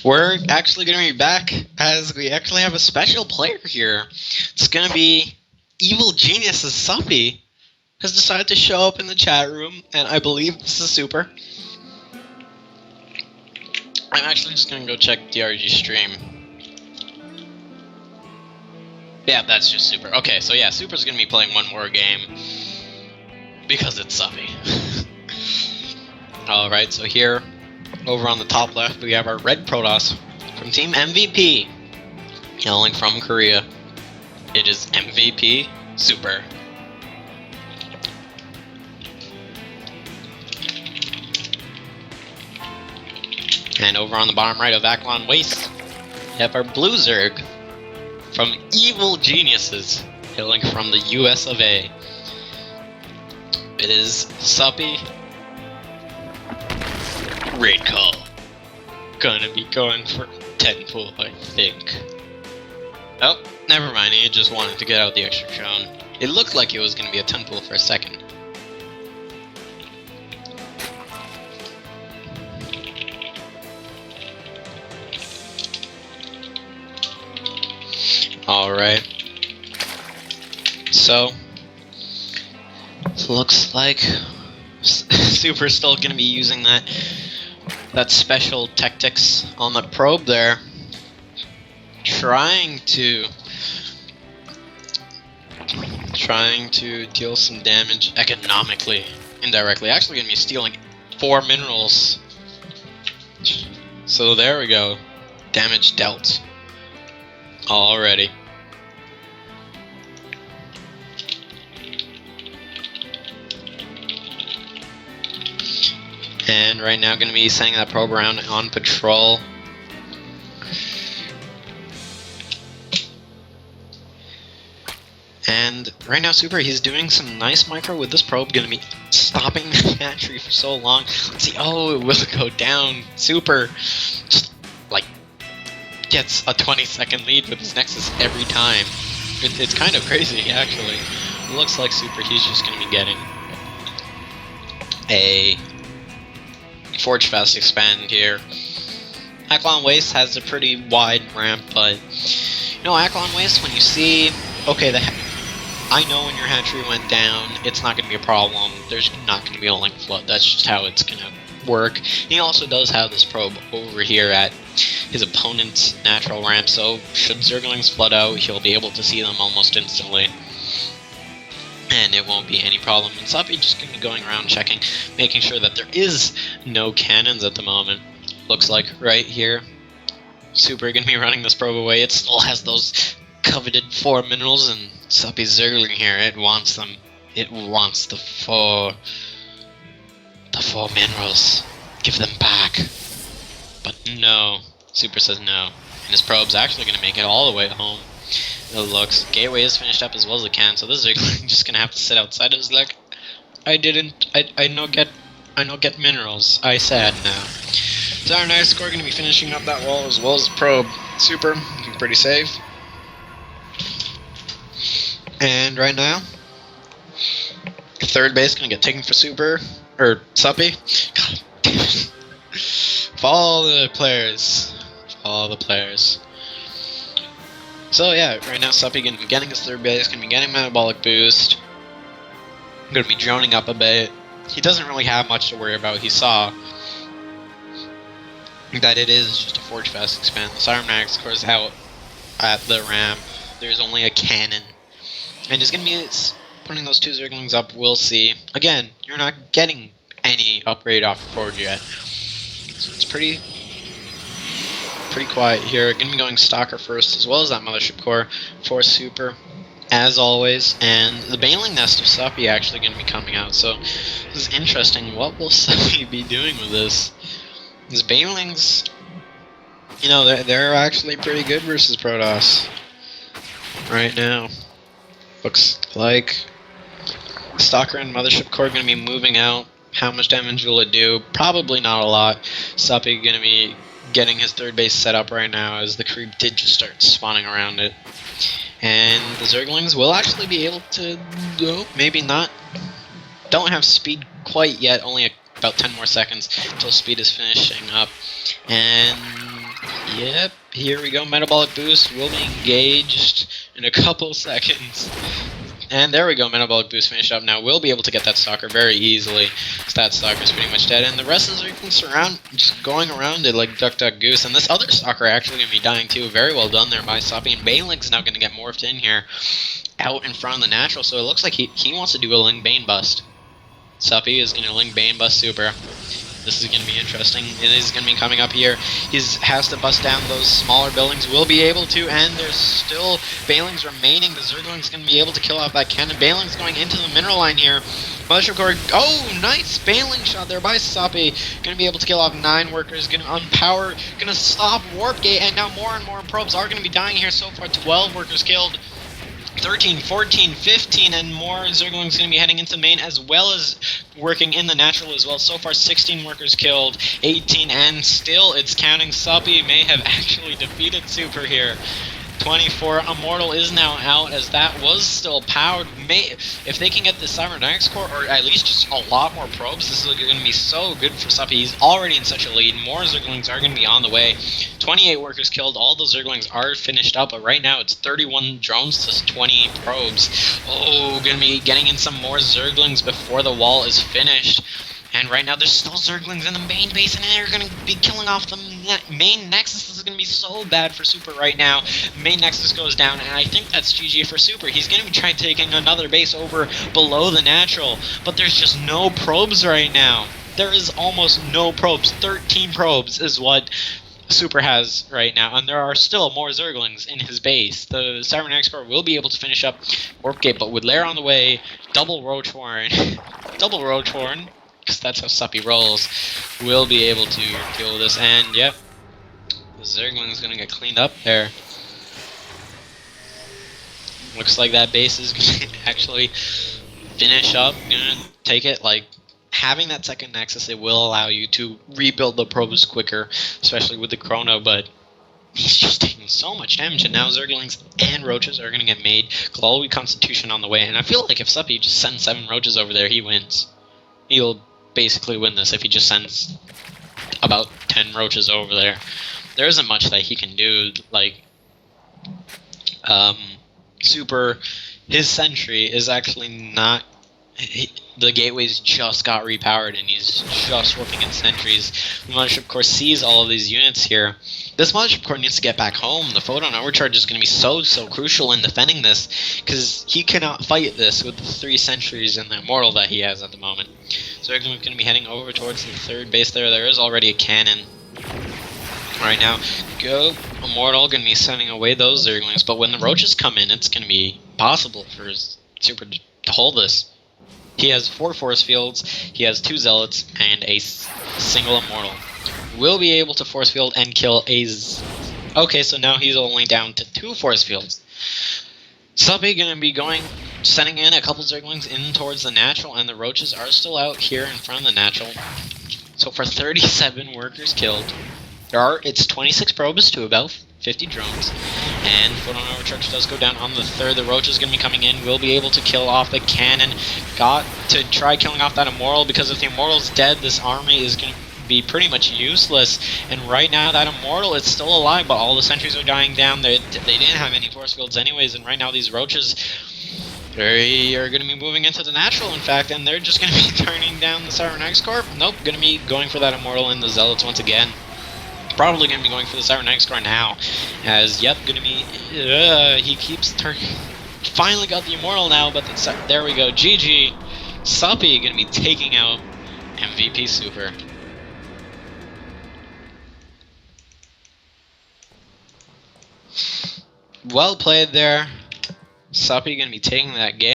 We're actually going to be back as we actually have a special player here. It's going to be Evil Genius.Suppy has decided to show up in the chat room, and I believe this is Super. I'm actually just going to go check DRG stream. Yeah, that's just Super. Okay, so yeah, Super's going to be playing one more game because it's Suppy. Alright, so here, over on the top left, we have our red Protoss from Team MVP, hailing from Korea. It is MVP.Super. And over on the bottom right of Aklon Waste, we have our blue Zerg from Evil Geniuses, hailing from the US of A. It is Suppy. Raid call. Gonna be going for 10 pool, I think. Oh, never mind, he just wanted to get out the extra drone. It looked like it was gonna be a 10 pool for a second. Alright. So, looks like Super's still gonna be using that special tactics on the probe there, trying to deal some damage economically, indirectly. Actually gonna be stealing 4 minerals. So there we go, damage dealt already. And right now going to be sending that probe around on patrol. And right now Super, he's doing some nice micro with this probe, going to be stopping the hatchery for so long. Let's see, oh, it will go down. Super just, like, gets a 20-second lead with his Nexus every time. It's kind of crazy, actually. It looks like Super, he's just going to be getting a Forge Fast expand here. Aklon Waste has a pretty wide ramp, but you know, Aklon Waste, when you see, okay, I know when your hatchery went down, it's not going to be a problem. There's not going to be a link flood. That's just how it's going to work. He also does have this probe over here at his opponent's natural ramp, so should Zerglings flood out, he'll be able to see them almost instantly. And it won't be any problem. And Suppy just going to be going around checking, making sure that there is no cannons at the moment. Looks like right here, Super going to be running this probe away. It still has those coveted 4 minerals, and Suppy's Zergling here, it wants them. It wants the 4 minerals. Give them back. But no, Super says no. And his probe's actually going to make it all the way home. It looks. Gateway is finished up as well as it can, so this is just gonna have to sit outside. It's like, I no get minerals. I sad now. So our nice score gonna be finishing up that wall as well as the probe. Super, looking pretty safe. And right now, third base gonna get taken for Super or Suppy. God damn it. Follow the players. Follow the players. So yeah, right now Suppy gonna be getting his third base, gonna be getting metabolic boost. Gonna be droning up a bit. He doesn't really have much to worry about. He saw that it is just a Forge Fast expand. The Siren Max course out at the ramp. There's only a cannon. And he's gonna be putting those 2 Zerglings up, we'll see. Again, you're not getting any upgrade off the Forge yet. So it's pretty quiet here. Gonna be going Stalker first, as well as that Mothership Core for Super, as always. And the Baneling Nest of Suppy actually gonna be coming out, so this is interesting. What will Suppy be doing with this? These Banelings, you know, they're actually pretty good versus Protoss right now. Looks like Stalker and Mothership Core gonna be moving out. How much damage will it do? Probably not a lot. Suppy gonna be getting his third base set up right now, as the creep did just start spawning around it. And the Zerglings will actually be able to go, maybe not. Don't have speed quite yet, only about 10 more seconds until speed is finishing up. And Yep, here we go. Metabolic Boost will be engaged in a couple seconds. And there we go, Metabolic Boost finished up. Now we'll be able to get that Stalker very easily. So that Stalker's pretty much dead. And the rest of the Zerglings around, just going around it like Duck Duck Goose. And this other Stalker actually going to be dying too. Very well done there by Suppy. And Baneling's now going to get morphed in here out in front of the natural. So it looks like he wants to do a Ling Bane Bust. Suppy is going to Ling Bane Bust Super. This is going to be interesting. It is going to be coming up here. He has to bust down those smaller buildings. Will be able to, and there's still Banelings remaining. The Zergling's going to be able to kill off that cannon. Baneling's going into the mineral line here. Mothership Core, oh, nice Baneling shot there by Suppy. Going to be able to kill off 9 workers. Going to unpower, going to stop Warp Gate, and now more and more probes are going to be dying here. So far, 12 workers killed. 13, 14, 15, and more Zerglings going to be heading into main, as well as working in the natural as well. So far, 16 workers killed, 18, and still it's counting. Suppy may have actually defeated Super here. 24, Immortal is now out, as that was still powered. If they can get the Cybernetics Core, or at least just a lot more probes, this is going to be so good for Suppy. He's already in such a lead. More Zerglings are going to be on the way. 28 workers killed. All those Zerglings are finished up, but right now it's 31 drones to 20 probes. Oh, going to be getting in some more Zerglings before the wall is finished. And right now there's still Zerglings in the main base, and they're going to be killing off the main Nexus. This is going to be so bad for Super right now. Main Nexus goes down, and I think that's GG for Super. He's going to be trying taking another base over below the natural, but there's just no probes right now. There is almost no probes. 13 probes is what Super has right now, and there are still more Zerglings in his base. The Cybernetics Core will be able to finish up Warp Gate, but with Lair on the way, double Roach Horn, double Roach Horn, because that's how Suppy rolls, will be able to deal with this. And yep, the Zergling is going to get cleaned up there. Looks like that base is going to actually finish up, going to take it. Like, having that second Nexus, it will allow you to rebuild the probes quicker, especially with the Chrono, but he's just taking so much damage, and now Zerglings and Roaches are going to get made. Global Constitution on the way, and I feel like if Suppy just sends 7 Roaches over there, he wins. He'll basically win this if he just sends about 10 Roaches over there. There isn't much that he can do. Like, Super, his Sentry is actually not... the gateways just got repowered, and he's just working in sentries. The Mothership Core sees all of these units here. This Mothership Core needs to get back home. The Photon Overcharge is going to be so crucial in defending this, because he cannot fight this with the 3 sentries and the Immortal that he has at the moment. So we're going to be heading over towards the 3rd base there. There is already a cannon right now. Go Immortal, going to be sending away those Zerglings, but when the Roaches come in, it's going to be possible for Super to hold this. He has 4 force fields, he has 2 zealots, and a single Immortal. Will be able to force field and kill a okay, so now he's only down to 2 force fields. Suppy gonna be sending in a couple Zerglings in towards the natural, and the Roaches are still out here in front of the natural. So for 37 workers killed, it's 26 probes to about 50 drones, and Photon Overcharge does go down on the 3rd. The Roach is going to be coming in, will be able to kill off the cannon. Got to try killing off that Immortal, because if the Immortal's dead, this army is going to be pretty much useless. And right now, that Immortal is still alive, but all the sentries are dying down. They didn't have any force fields anyways, and right now these Roaches, they are going to be moving into the natural, in fact, and they're just going to be turning down the Cybernetics Core. Nope, going to be going for that Immortal and the Zealots once again. Probably going to be going for the Cybernetics Core now, as, yep, going to be, he keeps turning, finally got the Immortal now, but there we go, GG, Suppy going to be taking out MVP.Super. Well played there, Suppy going to be taking that game.